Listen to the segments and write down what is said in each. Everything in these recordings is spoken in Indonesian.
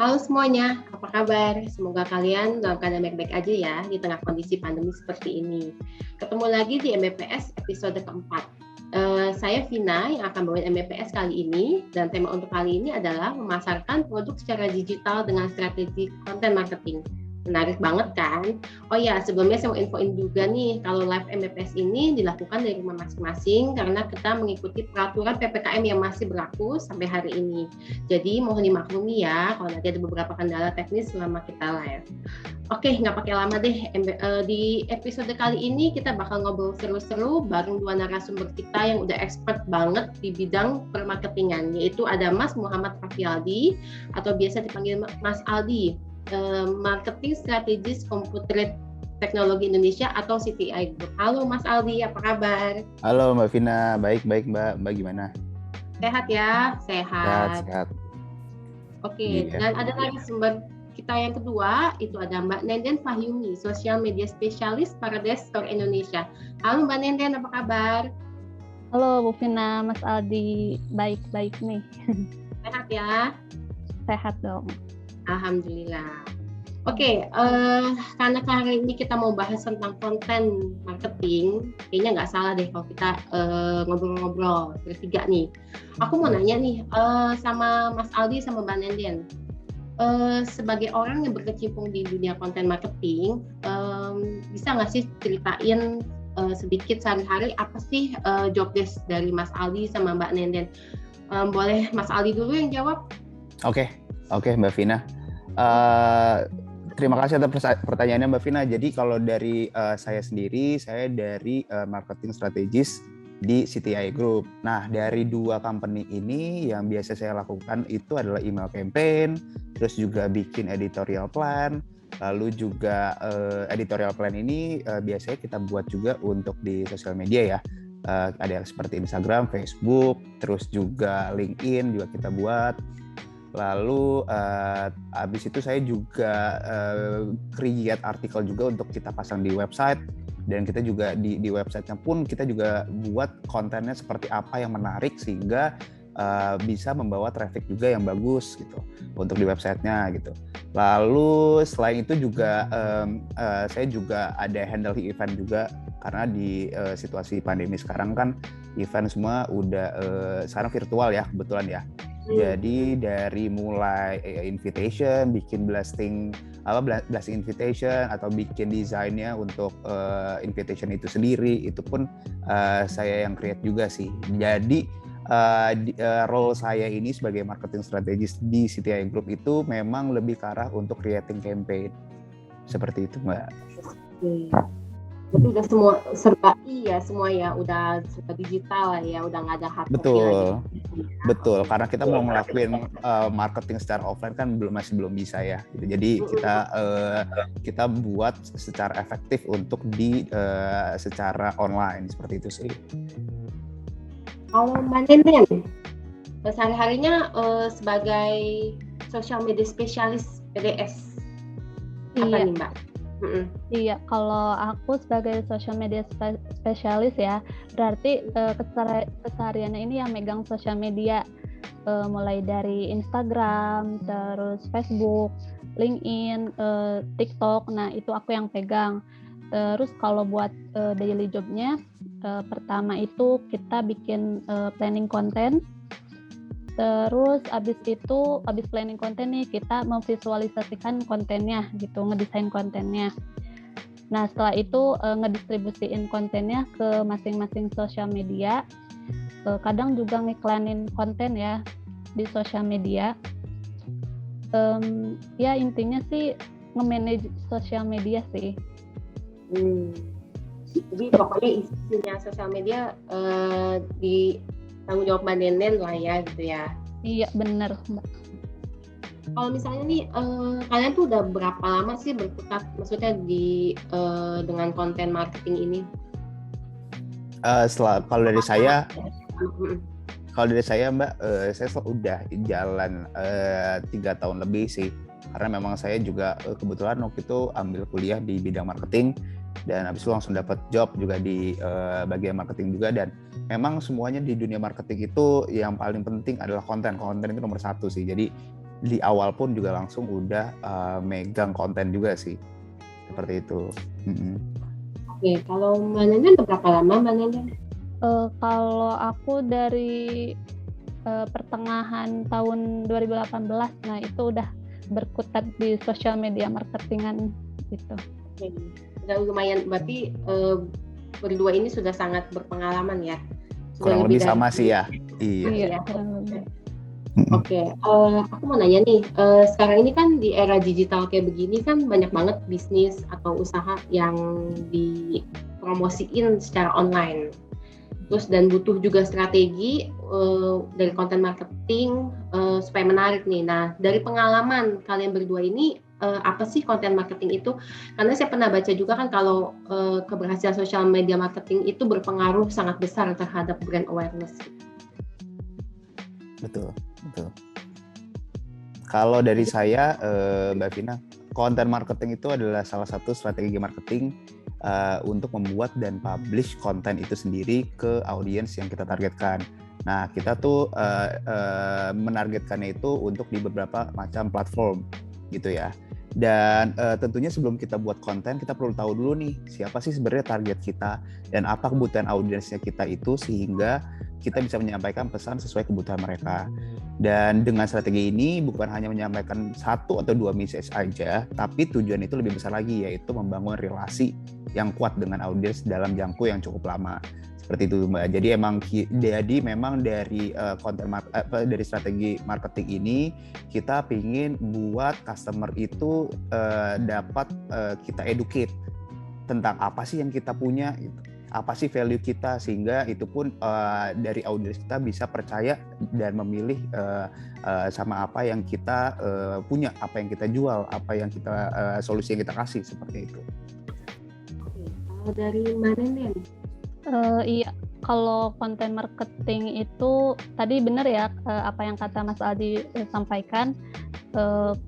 Halo semuanya, apa kabar? Semoga kalian dalam keadaan baik-baik aja ya di tengah kondisi pandemi seperti ini. Ketemu lagi di MBPS episode keempat. Saya Vina yang akan bawain MBPS kali ini, dan tema untuk kali ini adalah memasarkan produk secara digital dengan strategi konten marketing. Menarik banget kan? Oh ya, sebelumnya saya mau infoin juga nih, kalau live MBPS ini dilakukan dari rumah masing-masing karena kita mengikuti peraturan PPKM yang masih berlaku sampai hari ini. Jadi mohon dimaklumi ya kalau nanti ada beberapa kendala teknis selama kita live. Oke, nggak pakai lama deh. Di episode kali ini kita bakal ngobrol seru-seru bareng dua narasumber kita yang udah expert banget di bidang permarketingan, yaitu ada Mas Muhammad Rafialdi atau biasa dipanggil Mas Aldi, Marketing Strategis Komputer Teknologi Indonesia atau CTI Group. Halo Mas Aldi, apa kabar? Halo Mbak Vina, baik-baik Mbak. Mbak gimana? Sehat ya? Sehat. Sehat. Oke, Iya. dan ada narasumber kita yang kedua, itu ada Mbak Nenden Fahyumi, Social Media Specialist Parades Store Indonesia. Halo Mbak Nenden, apa kabar? Halo Bu Vina, Mas Aldi, baik-baik nih. Sehat ya? Sehat dong. Alhamdulillah. Oke, karena hari ini kita mau bahas tentang konten marketing, kayaknya nggak salah deh kalau kita ngobrol-ngobrol bertiga nih. Aku mau nanya nih sama Mas Aldi sama Mbak Nenden. Sebagai orang yang berkecimpung di dunia konten marketing, bisa nggak sih ceritain sedikit sehari-hari apa sih job desk dari Mas Aldi sama Mbak Nenden? Boleh Mas Aldi dulu yang jawab? Oke, Mbak Vina. Terima kasih atas pertanyaannya Mbak Vina. Jadi kalau dari saya sendiri, saya dari marketing strategis di CTI Group. Nah, dari dua company ini yang biasa saya lakukan itu adalah email campaign, terus juga bikin editorial plan, lalu juga editorial plan ini biasanya kita buat juga untuk di sosial media ya. Ada yang seperti Instagram, Facebook, terus juga LinkedIn juga kita buat. Lalu habis itu saya juga create artikel juga untuk kita pasang di website, dan kita juga di websitenya pun kita juga buat kontennya seperti apa yang menarik sehingga bisa membawa traffic juga yang bagus gitu untuk di websitenya gitu. Lalu selain itu juga saya juga ada handle event juga, karena di situasi pandemi sekarang kan event semua udah sekarang virtual ya kebetulan ya. Jadi dari mulai invitation, bikin blasting invitation atau bikin desainnya untuk invitation itu sendiri, itu pun saya yang create juga sih. Jadi role saya ini sebagai marketing strategis di CTI Group itu memang lebih ke arah untuk creating campaign. Seperti itu, Mbak. Jadi udah semua serba semua ya, udah serba digital lah ya, udah nggak ada hard copy lagi. Betul, karena kita mau ngelakuin marketing secara offline kan masih belum bisa ya. Jadi kita buat secara efektif untuk secara online seperti itu sih. Kalau Mbak Nenden, sehari-harinya sebagai social media specialist PDS, apa nih Mbak? Iya, kalau aku sebagai social media spesialis ya, berarti kesehariannya ini yang megang sosial media, mulai dari Instagram, terus Facebook, LinkedIn, TikTok. Nah, itu aku yang pegang. Terus kalau buat daily jobnya, pertama itu kita bikin planning konten. Terus abis planning konten nih kita memvisualisasikan kontennya gitu, ngedesain kontennya. Nah setelah itu ngedistribusiin kontennya ke masing-masing sosial media. Kadang juga ngiklanin konten ya di sosial media. Ya intinya sih nge-manage sosial media sih. Jadi pokoknya isinya sosial media di tanggung jawab Mbak Nenden lah ya gitu ya. Iya benar Mbak. Kalau misalnya nih kalian tuh udah berapa lama sih berkutat maksudnya di dengan konten marketing ini? Kalau dari saya Mbak, saya udah jalan 3 tahun lebih sih, karena memang saya juga kebetulan waktu itu ambil kuliah di bidang marketing dan habis itu langsung dapat job juga di bagian marketing juga. Dan memang semuanya di dunia marketing itu yang paling penting adalah konten itu nomor 1 sih. Jadi di awal pun juga langsung udah megang konten juga sih, seperti itu. Oke, kalau Mbak Nenden berapa lama Mbak Nenden? Kalau aku dari pertengahan tahun 2018, nah itu udah berkutat di sosial media marketingan gitu. Oke, udah lumayan, berarti berdua ini sudah sangat berpengalaman ya. Sudah Kurang lebih sama dari... sih ya. Iya. Kurang lebih. Oke, aku mau nanya nih, sekarang ini kan di era digital kayak begini kan banyak banget bisnis atau usaha yang dipromosiin secara online. Terus dan butuh juga strategi dari konten marketing supaya menarik nih. Nah, dari pengalaman kalian berdua ini, apa sih konten marketing itu? Karena saya pernah baca juga kan kalau keberhasilan social media marketing itu berpengaruh sangat besar terhadap brand awareness. Betul. Kalau dari saya, Mbak Vina, konten marketing itu adalah salah satu strategi marketing untuk membuat dan publish konten itu sendiri ke audiens yang kita targetkan. Nah, kita tuh menargetkannya itu untuk di beberapa macam platform gitu ya. Dan tentunya sebelum kita buat konten, kita perlu tahu dulu nih siapa sih sebenarnya target kita dan apa kebutuhan audiensnya kita itu, sehingga kita bisa menyampaikan pesan sesuai kebutuhan mereka. Dan dengan strategi ini bukan hanya menyampaikan 1 atau 2 message aja, tapi tujuan itu lebih besar lagi, yaitu membangun relasi yang kuat dengan audiens dalam jangka yang cukup lama. Seperti itu Mbak. Jadi memang dari dari strategi marketing ini kita ingin buat customer itu dapat kita educate tentang apa sih yang kita punya gitu. Apa sih value kita, sehingga itu pun dari audiens kita bisa percaya dan memilih sama apa yang kita punya, apa yang kita jual, apa yang kita solusi yang kita kasih, seperti itu. Oke, kalau dari Mbak Nenden? Iya, kalau konten marketing itu tadi benar ya apa yang kata Mas Aldi sampaikan,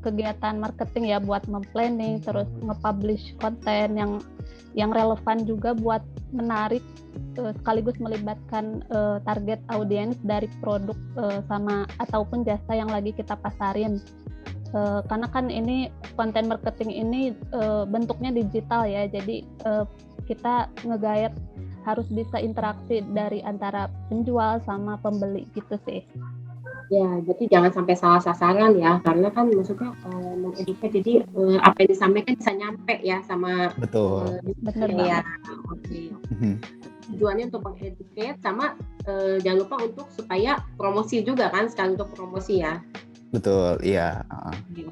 kegiatan marketing ya buat memplanning terus nge-publish konten yang relevan juga buat menarik sekaligus melibatkan target audiens dari produk sama ataupun jasa yang lagi kita pasarin. Karena kan ini konten marketing ini bentuknya digital ya, jadi kita nge-guide harus bisa interaksi dari antara penjual sama pembeli gitu sih. Ya, jadi jangan sampai salah sasaran ya, karena kan maksudnya mengedukasi, jadi apa yang disampaikan bisa nyampe ya sama betul. Benar ya. banget. Oke. Tujuannya untuk mengedukasi sama jangan lupa untuk supaya promosi juga kan, sekali untuk promosi ya. Betul, iya. Oke.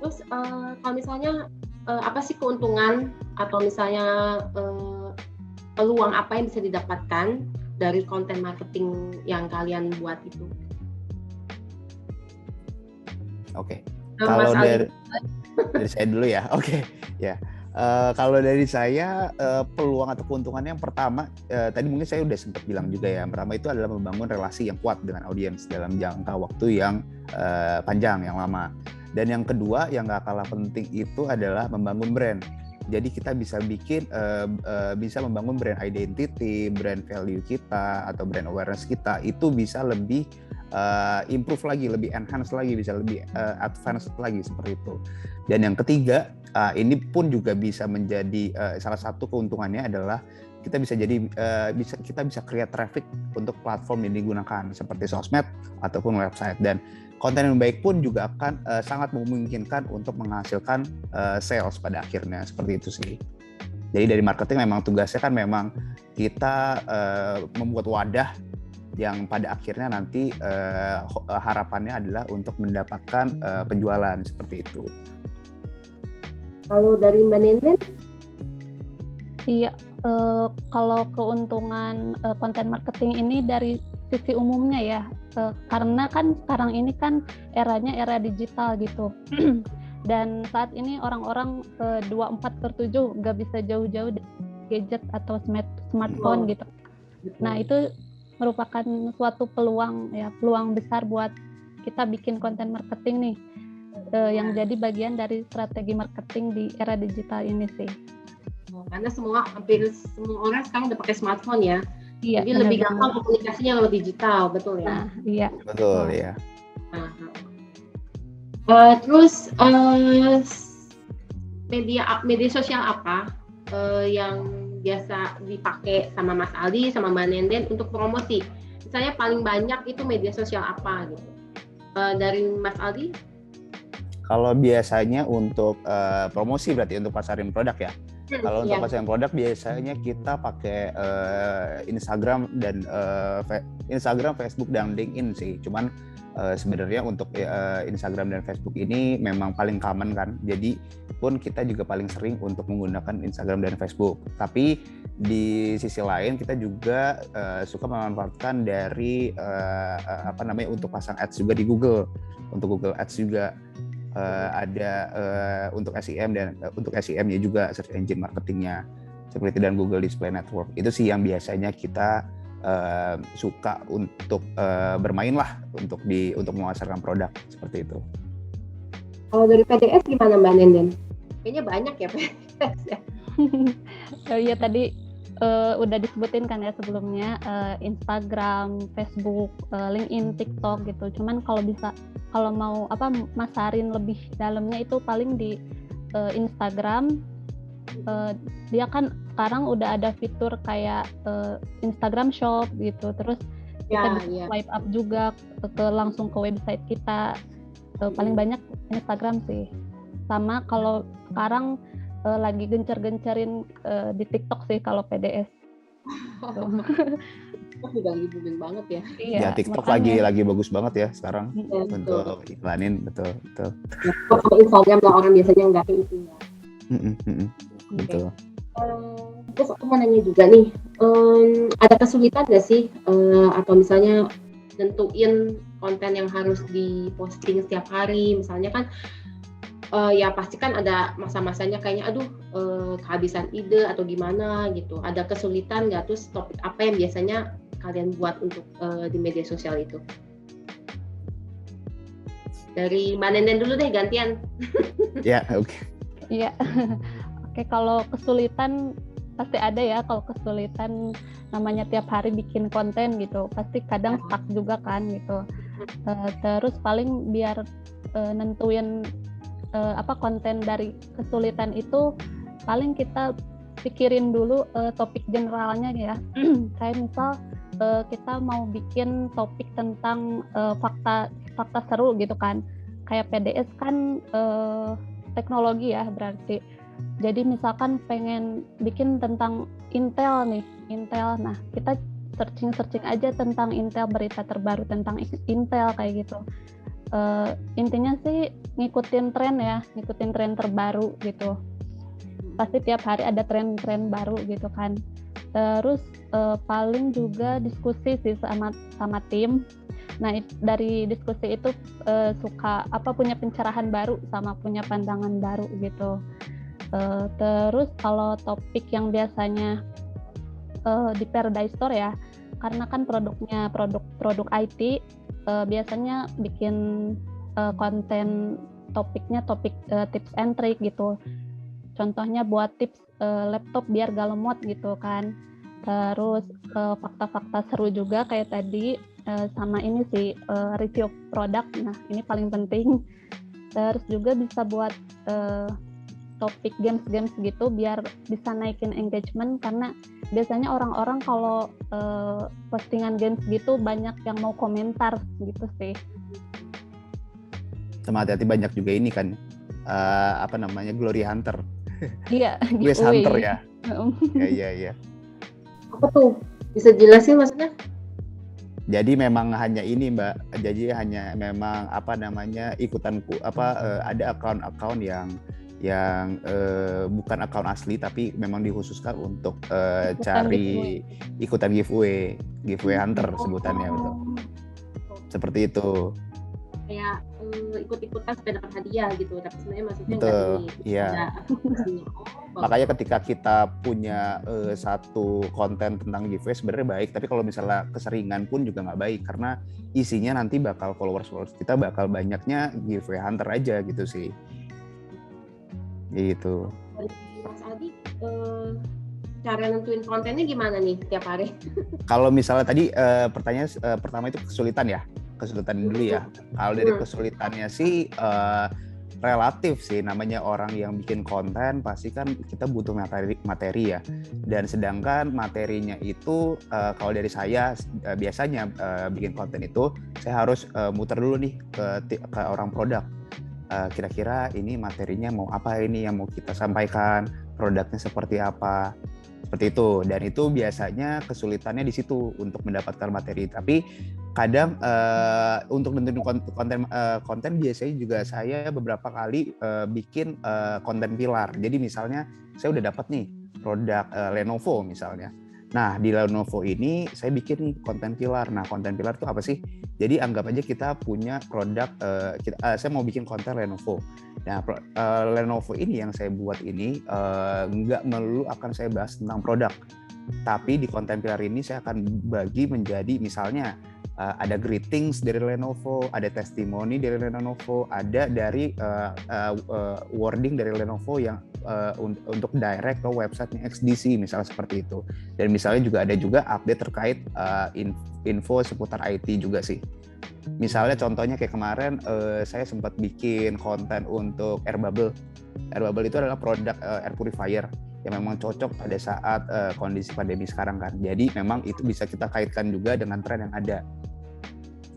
Terus kalau misalnya apa sih keuntungan atau misalnya peluang apa yang bisa didapatkan dari konten marketing yang kalian buat itu? Oke. Kalau dari saya dulu ya. Oke. Ya. Kalau dari saya peluang atau keuntungannya yang pertama, tadi mungkin saya udah sempat bilang juga ya. Yang pertama itu adalah membangun relasi yang kuat dengan audiens dalam jangka waktu yang panjang, yang lama. Dan yang kedua yang nggak kalah penting itu adalah membangun brand. Jadi kita bisa bisa membangun brand identity, brand value kita atau brand awareness kita itu bisa lebih improve lagi, lebih enhance lagi, bisa lebih advance lagi, seperti itu. Dan yang ketiga, ini pun juga bisa menjadi salah satu keuntungannya adalah kita bisa create traffic untuk platform yang digunakan seperti sosmed ataupun website, dan konten yang baik pun juga akan sangat memungkinkan untuk menghasilkan sales pada akhirnya, seperti itu sih. Jadi dari marketing memang tugasnya kan memang kita membuat wadah yang pada akhirnya nanti harapannya adalah untuk mendapatkan penjualan, seperti itu. Kalau dari Mbak Nenden? Iya, kalau keuntungan konten marketing ini dari sisi umumnya ya, karena kan sekarang ini kan eranya era digital gitu. Dan saat ini orang-orang 24/7 nggak bisa jauh-jauh dari gadget atau smartphone gitu. Nah, itu merupakan suatu peluang besar buat kita bikin konten marketing nih, yang jadi bagian dari strategi marketing di era digital ini sih. Karena hampir semua orang sekarang udah pakai smartphone ya. Iya, jadi lebih gampang komunikasinya lewat digital, betul ya? Nah, iya. Betul ya. Terus media sosial apa yang biasa dipakai sama Mas Aldi sama Mbak Nenden untuk promosi? Misalnya paling banyak itu media sosial apa gitu? Dari Mas Aldi? Kalau biasanya untuk promosi berarti untuk pasarin produk ya. Kalau untuk pasarin produk biasanya kita pakai Instagram dan Instagram, Facebook dan LinkedIn sih. Cuman sebenarnya untuk Instagram dan Facebook ini memang paling common kan. Jadi pun kita juga paling sering untuk menggunakan Instagram dan Facebook. Tapi di sisi lain kita juga suka memanfaatkan dari untuk pasang ads juga di Google. Untuk Google Ads juga ada untuk SEM dan untuk SEM-nya juga search engine marketingnya seperti dan Google Display Network. Itu sih yang biasanya kita suka untuk bermain lah untuk memasarkan produk seperti itu. Kalau dari PDS gimana Mbak Nenden? Kayaknya banyak ya PDS ya. Ya tadi udah disebutin kan ya sebelumnya, Instagram, Facebook, LinkedIn, TikTok gitu. Cuman kalau mau masarin lebih dalamnya itu paling di Instagram. Dia kan sekarang udah ada fitur kayak Instagram Shop gitu. Terus kita bisa swipe up juga langsung ke website kita. Paling banyak Instagram sih. Sama kalau sekarang lagi gencar-gencarin di TikTok sih kalau PDS. TikTok juga lagi booming banget ya. Iya, ya TikTok lagi bagus banget ya sekarang untuk iklanin, betul. Kalau Instagram lah orang biasanya nggak kayak itu ya. Betul. Terus aku mau nanya juga nih, ada kesulitan nggak sih atau misalnya nentuin konten yang harus diposting setiap hari, misalnya kan ya pasti kan ada masa-masanya kayaknya kehabisan ide atau gimana gitu. Ada kesulitan nggak? Terus topik apa yang biasanya kalian buat untuk di media sosial itu? Dari Mbak Nenden dulu deh gantian. Ya, oke. Iya. Oke, kalau kesulitan pasti ada ya. Kalau kesulitan namanya tiap hari bikin konten gitu, pasti kadang stuck juga kan gitu. Terus paling biar nentuin konten dari kesulitan itu paling kita pikirin dulu topik generalnya ya. Kayak misal kita mau bikin topik tentang fakta seru gitu kan. Kayak PDS kan teknologi ya berarti. Jadi misalkan pengen bikin tentang Intel. Nah, kita searching aja tentang Intel, berita terbaru tentang Intel kayak gitu. Intinya sih ngikutin tren terbaru gitu. Pasti tiap hari ada tren baru gitu kan. Terus paling juga diskusi sih sama tim. Nah, dari diskusi itu suka punya pencerahan baru sama punya pandangan baru gitu. Terus kalau topik yang biasanya di Paradise Store ya, karena kan produknya produk IT, biasanya bikin konten topiknya topik tips and trick gitu. Contohnya buat tips laptop biar gak lemot gitu kan. Terus fakta-fakta seru juga kayak tadi, sama ini sih review produk. Nah, ini paling penting. Terus juga bisa buat topik games gitu biar bisa naikin engagement, karena biasanya orang-orang kalau postingan games gitu banyak yang mau komentar gitu sih. Sama hati-hati banyak juga ini kan Glory Hunter. Iya, Quiz Hunter ya. Iya. Apa tuh? Bisa jelasin maksudnya? Jadi memang hanya ini Mbak. Jadi hanya memang ikutan ada akun-akun yang bukan akun asli tapi memang dikhususkan untuk cari ikutan giveaway hunter sebutannya, betul. Seperti itu. Kayak ikut-ikutan supaya dapat hadiah gitu, tapi sebenarnya maksudnya betul, iya. Makanya ketika kita punya satu konten tentang giveaway sebenarnya baik, tapi kalau misalnya keseringan pun juga nggak baik, karena isinya nanti bakal followers kita bakal banyaknya giveaway hunter aja gitu sih. Gitu. Mas Aldi, cara nentuin kontennya gimana nih tiap hari? Kalau misalnya tadi pertanyaan pertama itu kesulitan ya? kesulitan dulu ya. Kalau dari kesulitannya sih relatif sih, namanya orang yang bikin konten pasti kan kita butuh materi ya. Dan sedangkan materinya itu kalau dari saya biasanya bikin konten itu saya harus muter dulu nih ke orang produk. Kira-kira ini materinya mau apa, ini yang mau kita sampaikan, produknya seperti apa, seperti itu. Dan itu biasanya kesulitannya di situ untuk mendapatkan materi. Tapi kadang untuk nentuin konten biasanya juga saya beberapa kali bikin konten pilar. Jadi misalnya saya udah dapat nih produk Lenovo misalnya. Nah, di Lenovo ini saya bikin nih konten pilar. Nah, konten pilar itu apa sih? Jadi anggap aja kita punya produk, saya mau bikin konten Lenovo. Nah, Lenovo ini yang saya buat ini nggak melulu akan saya bahas tentang produk. Tapi di konten pilar ini saya akan bagi menjadi misalnya ada greetings dari Lenovo, ada testimoni dari Lenovo, ada dari wording dari Lenovo yang untuk direct ke websitenya XDC misalnya seperti itu. Dan misalnya juga ada juga update terkait info seputar IT juga sih. Misalnya contohnya kayak kemarin saya sempat bikin konten untuk Air Bubble. Air Bubble itu adalah produk air purifier yang memang cocok pada saat kondisi pandemi sekarang kan. Jadi memang itu bisa kita kaitkan juga dengan tren yang ada.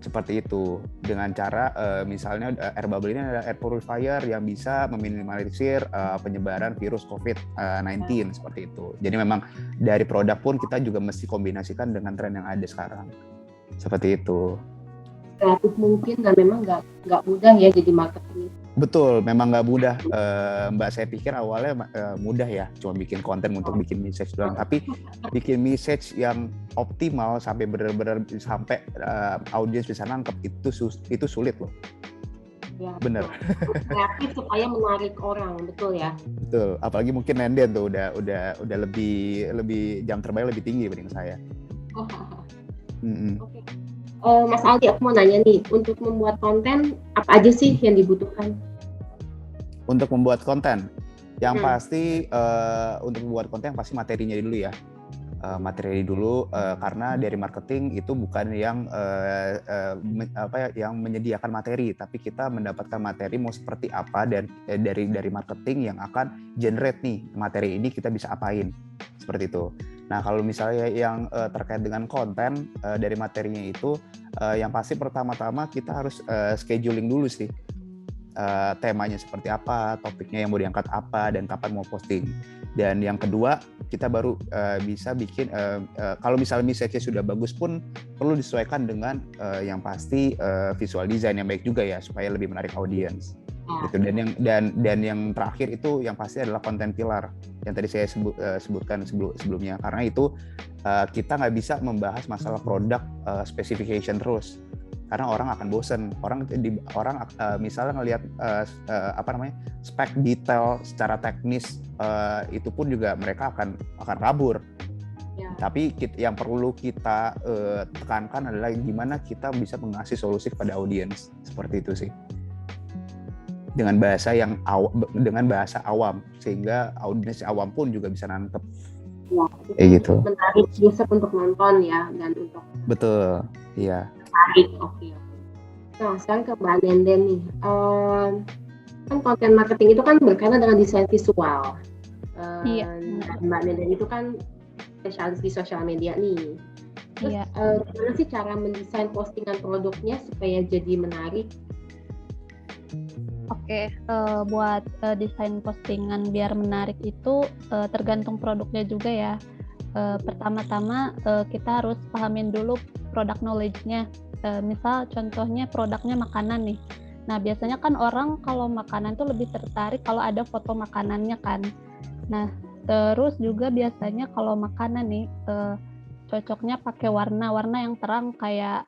Seperti itu, dengan cara misalnya air bubble ini adalah air purifier yang bisa meminimalisir penyebaran virus COVID-19 seperti itu. Jadi memang dari produk pun kita juga mesti kombinasikan dengan tren yang ada sekarang. Seperti itu. Kreatif mungkin dan memang nggak mudah ya jadi marketing. Betul, memang nggak mudah. Mbak, saya pikir awalnya mudah ya, cuma bikin konten untuk bikin message doang. Tapi bikin message yang optimal sampai benar-benar sampai audiens bisa nangkep itu sulit loh. Ya, bener. Kreatif supaya menarik orang, betul ya. Betul, apalagi mungkin Nenden tuh udah lebih jam terbang lebih tinggi dibanding saya. Oke. Mas Aldi, aku mau nanya nih, untuk membuat konten apa aja sih yang dibutuhkan? Untuk membuat konten, yang pasti untuk membuat konten pasti materinya dulu ya. Materi dulu karena dari marketing itu bukan yang yang menyediakan materi, tapi kita mendapatkan materi mau seperti apa dan dari marketing yang akan generate nih materi ini kita bisa apain seperti itu. Nah, kalau misalnya yang terkait dengan konten dari materinya itu yang pasti pertama-tama kita harus scheduling dulu sih. Temanya seperti apa, topiknya yang mau diangkat apa, dan kapan mau posting. Dan yang kedua, kita baru bisa bikin, kalau misalnya message-nya sudah bagus pun perlu disesuaikan dengan yang pasti visual design yang baik juga ya, supaya lebih menarik audiens. Gitu. Dan yang terakhir itu yang pasti adalah konten pilar yang tadi saya sebutkan sebelumnya, karena itu kita nggak bisa membahas masalah produk specification terus. Karena orang akan bosen, orang misalnya ngelihat spek detail secara teknis itu pun juga mereka akan kabur. Ya. Tapi yang perlu kita tekankan adalah gimana kita bisa mengasih solusi kepada audiens, seperti itu sih. Dengan bahasa awam sehingga audiens awam pun juga bisa nangkep. Ya, gitu. Menarik user untuk nonton ya dan untuk. Betul, iya. Oke. Nah, sekarang ke Mbak Nenden nih. Kan konten marketing itu kan berkaitan dengan desain visual. Iya. Mbak Nenden itu kan spesialis di sosial media nih. Terus gimana sih cara mendesain postingan produknya supaya jadi menarik? Oke, buat desain postingan biar menarik itu tergantung produknya juga ya. Pertama-tama kita harus pahamin dulu produk knowledge-nya. Misal contohnya produknya makanan nih. Nah, biasanya kan orang kalau makanan tuh lebih tertarik kalau ada foto makanannya kan. Nah, terus juga biasanya kalau makanan nih cocoknya pakai warna yang terang kayak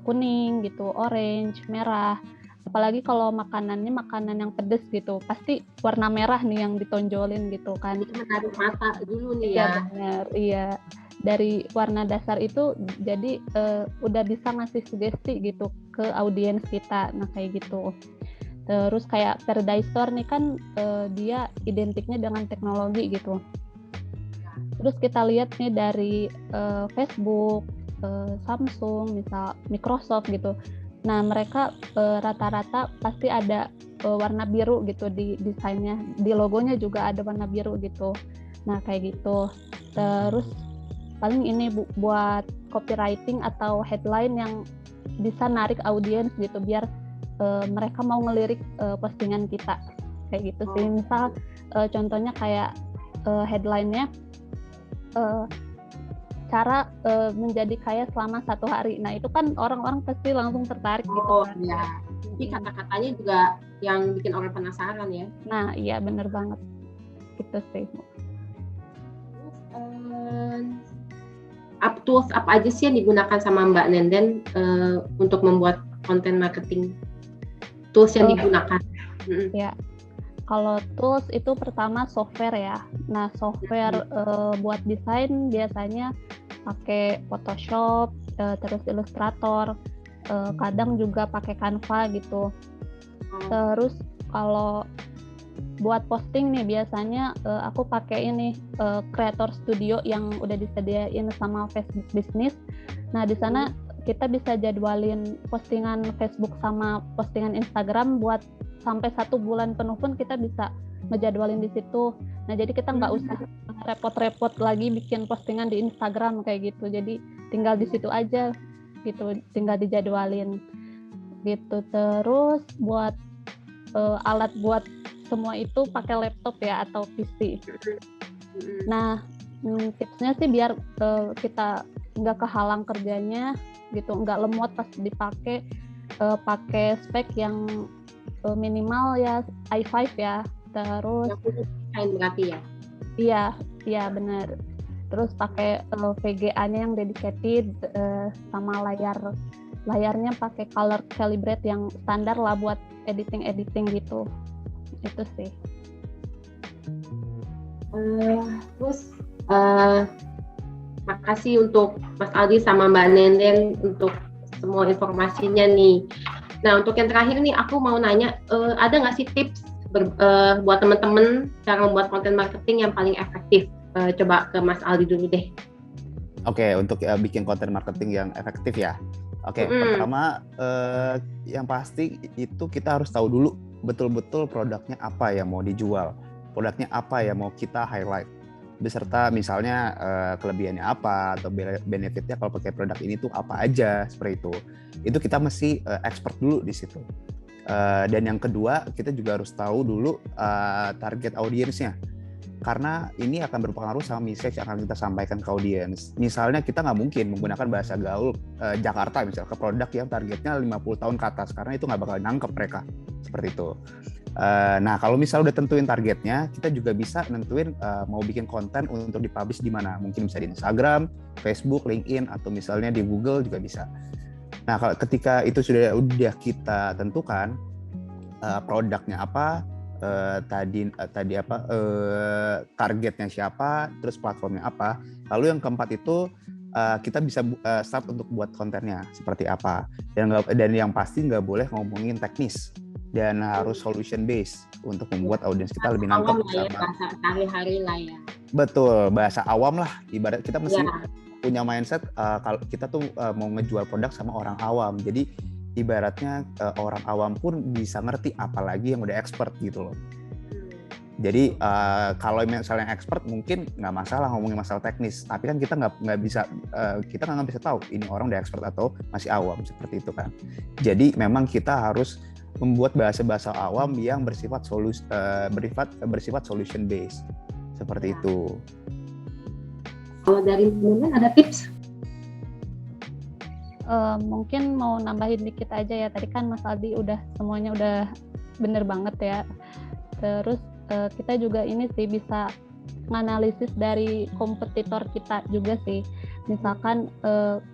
kuning gitu, orange, merah. Apalagi kalau makanannya makanan yang pedes gitu, pasti warna merah nih yang ditonjolin gitu kan. Itu menarik mata dulu nih ya. Ya. Benar, iya. Dari warna dasar itu jadi udah bisa ngasih sugesti gitu ke audiens kita. Nah, kayak gitu. Terus kayak Paradise Store nih kan dia identiknya dengan teknologi gitu. Terus kita lihat nih dari Facebook, Samsung, misal Microsoft gitu. Nah, mereka rata-rata pasti ada warna biru gitu di desainnya. Di logonya juga ada warna biru gitu. Nah, kayak gitu. Terus paling ini buat copywriting atau headline yang bisa narik audiens gitu biar mereka mau ngelirik postingan kita. Kayak gitu sih. Misal contohnya kayak headline-nya cara menjadi kaya selama 1 hari. Nah, itu kan orang-orang pasti langsung tertarik gitu kan. Iya. Jadi kata-katanya juga yang bikin orang penasaran ya. Nah, iya bener banget. Gitu sih. Tools apa aja sih yang digunakan sama Mbak Nenden untuk membuat konten marketing? Tools yang digunakan. Ya. Kalau tools itu pertama software ya. Nah, software buat desain biasanya pakai Photoshop, terus Illustrator, kadang juga pakai Canva gitu. Terus kalau buat posting nih biasanya aku pakai ini Creator Studio yang udah disediain sama Facebook Business. Nah, di sana kita bisa jadwalin postingan Facebook sama postingan Instagram buat sampai 1 bulan penuh pun kita bisa ngejadwalin di situ. Nah, jadi kita nggak usah repot-repot lagi bikin postingan di Instagram kayak gitu. Jadi tinggal di situ aja gitu, tinggal dijadwalin gitu. Terus buat alat buat semua itu pakai laptop ya atau PC. Nah, tipsnya sih biar kita nggak kehalang kerjanya gitu, nggak lemot pas dipakai, pakai spek yang minimal ya i5 ya. Terus berarti ya. Iya benar. Terus pakai VGA-nya yang dedicated, sama layarnya pakai color calibrate yang standar lah buat editing gitu. Itu sih. Terus makasih untuk Mas Aldi sama Mbak Nenden untuk semua informasinya nih. Nah, untuk yang terakhir nih aku mau nanya, ada nggak sih tips buat teman-teman cara membuat konten marketing yang paling efektif? Coba ke Mas Aldi dulu deh. Oke, untuk bikin konten marketing yang efektif ya. Oke, pertama yang pasti itu kita harus tahu dulu betul-betul produknya apa yang mau dijual, produknya apa yang mau kita highlight, beserta misalnya kelebihannya apa atau benefitnya kalau pakai produk ini tuh apa aja, seperti itu. Itu kita mesti expert dulu di situ. Dan yang kedua, kita juga harus tahu dulu target audiensnya. Karena ini akan berpengaruh sama message yang akan kita sampaikan ke audiens. Misalnya kita nggak mungkin menggunakan bahasa gaul Jakarta misalnya ke produk yang targetnya 50 tahun ke atas, karena itu nggak bakal nangkep mereka. Seperti itu. Nah, kalau misalnya udah tentuin targetnya, kita juga bisa nentuin mau bikin konten untuk dipublish di mana. Mungkin bisa di Instagram, Facebook, LinkedIn, atau misalnya di Google juga bisa. Nah, kalau ketika itu sudah kita tentukan produknya apa, tadi apa targetnya siapa, terus platformnya apa. Lalu yang keempat itu kita bisa start untuk buat kontennya seperti apa. Dan yang pasti nggak boleh ngomongin teknis dan harus solution based untuk membuat audiens kita lebih nangkep sama bahasa sehari-hari lah ya. Betul, bahasa awam lah. Ibarat kita mesti punya mindset kalau kita tuh mau ngejual produk sama orang awam. Jadi ibaratnya orang awam pun bisa ngerti, apalagi yang udah expert gitu loh. Jadi kalau misalnya expert mungkin nggak masalah ngomongin masalah teknis, tapi kan kita nggak bisa tahu ini orang udah expert atau masih awam, seperti itu kan. Jadi memang kita harus membuat bahasa awam yang bersifat solution based, seperti itu. Kalau dari teman-teman ada tips? Mungkin mau nambahin dikit aja ya. Tadi kan Mas Aldi semuanya udah bener banget ya. Terus kita juga ini sih bisa menganalisis dari kompetitor kita juga sih. Misalkan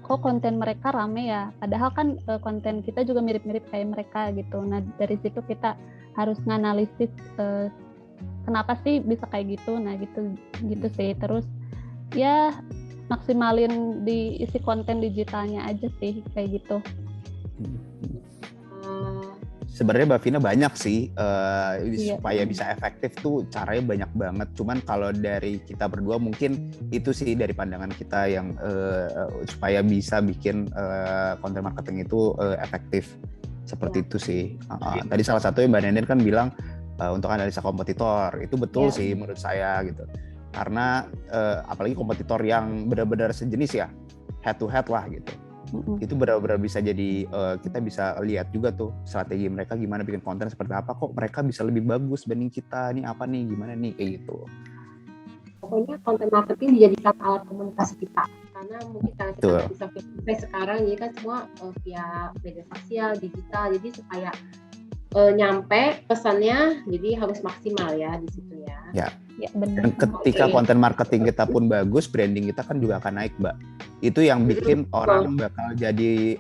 kok konten mereka rame ya, padahal kan konten kita juga mirip-mirip kayak mereka gitu. Nah, dari situ kita harus menganalisis kenapa sih bisa kayak gitu. Nah, gitu sih. Terus ya maksimalin di isi konten digitalnya aja sih, kayak gitu. Sebenarnya Mbak Vina banyak sih Iya. supaya bisa efektif tuh caranya banyak banget. Cuman kalau dari kita berdua mungkin itu sih dari pandangan kita yang supaya bisa bikin konten marketing itu efektif seperti itu sih. Tadi salah satunya Mbak Nenden kan bilang untuk analisa kompetitor itu betul sih menurut saya gitu. Karena apalagi kompetitor yang benar-benar sejenis ya, head to head lah gitu. Itu benar-benar bisa jadi kita bisa lihat juga tuh strategi mereka gimana bikin konten seperti apa, kok mereka bisa lebih bagus banding kita, nih apa nih gimana nih kayak gitu. Pokoknya konten marketing dijadikan alat komunikasi kita, karena mungkin karena kita nggak bisa face sekarang, jadi kan semua via media sosial, digital, jadi supaya nyampe pesannya, jadi harus maksimal ya di situ ya. Ya benar. Dan ketika konten marketing kita pun bagus, branding kita kan juga akan naik, Mbak. Itu yang bikin orang bakal jadi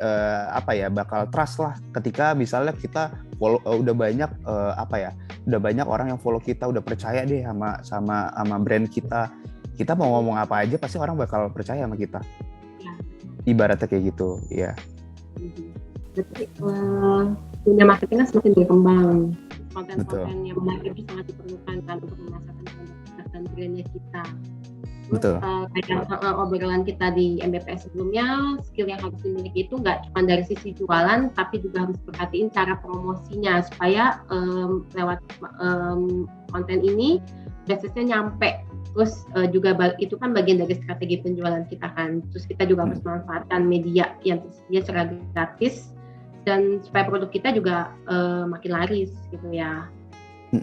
bakal trust lah. Ketika misalnya kita follow, udah banyak orang yang follow kita, udah percaya deh sama brand kita. Kita mau ngomong apa aja pasti orang bakal percaya sama kita. Ibaratnya kayak gitu, ya. Jadi dunia marketing kan semakin berkembang. Konten-konten yang menarik itu sangat diperlukan kan untuk memasarkan produk dan brandnya kita. Terus kayak obrolan kita di MBPS sebelumnya, skill yang harus dimiliki itu nggak cuma dari sisi jualan, tapi juga harus perhatiin cara promosinya supaya lewat konten ini basisnya nyampe. Terus juga itu kan bagian dari strategi penjualan kita kan. Terus kita juga harus memanfaatkan media yang tersedia secara gratis dan supaya produk kita juga makin laris gitu ya.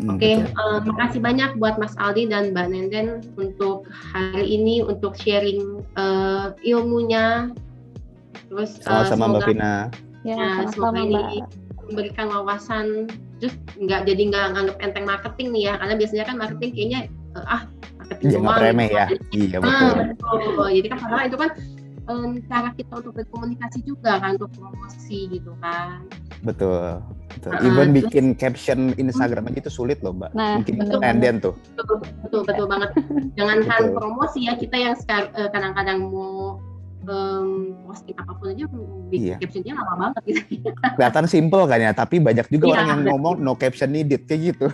Oke, makasih banyak buat Mas Aldi dan Mbak Nenden untuk hari ini untuk sharing ilmunya. Terus sama-sama Mbak Vina. Ya, semoga ini memberikan wawasan, terus nggak nganggap enteng marketing nih ya, karena biasanya kan marketing kayaknya marketing doang. Remeh ya. Iya betul. Betul. Jadi kan padahal itu kan cara kita untuk berkomunikasi juga kan, untuk promosi gitu kan. Betul. Even bikin caption Instagram aja itu sulit loh, Mbak. Mungkin Nenden tuh. Betul banget. Jangankan promosi ya, kita yang kadang-kadang mau posting apapun aja bikin captionnya lama banget gitu. Kelihatan simple kan ya, tapi banyak juga orang yang ngomong no caption needed kayak gitu.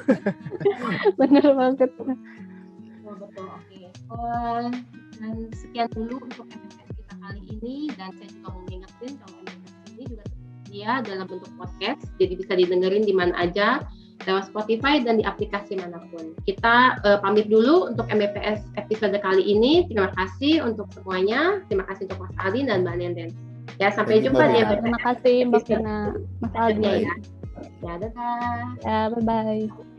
Bener banget. Betul, oke. Dan sekian dulu untuk MPS kita kali ini, dan saya juga mau ngingetin kalau MPS ini juga tersedia dalam bentuk podcast, jadi bisa didengerin di mana aja, lewat Spotify dan di aplikasi manapun. Kita pamit dulu untuk MBPS episode kali ini. Terima kasih untuk semuanya. Terima kasih untuk Mas Aldi dan Mbak Nenden. Ya, sampai jumpa di MBPS. Terima kasih Mbak Vina, Mas Aldi. Ya, dadah. Ya, bye-bye.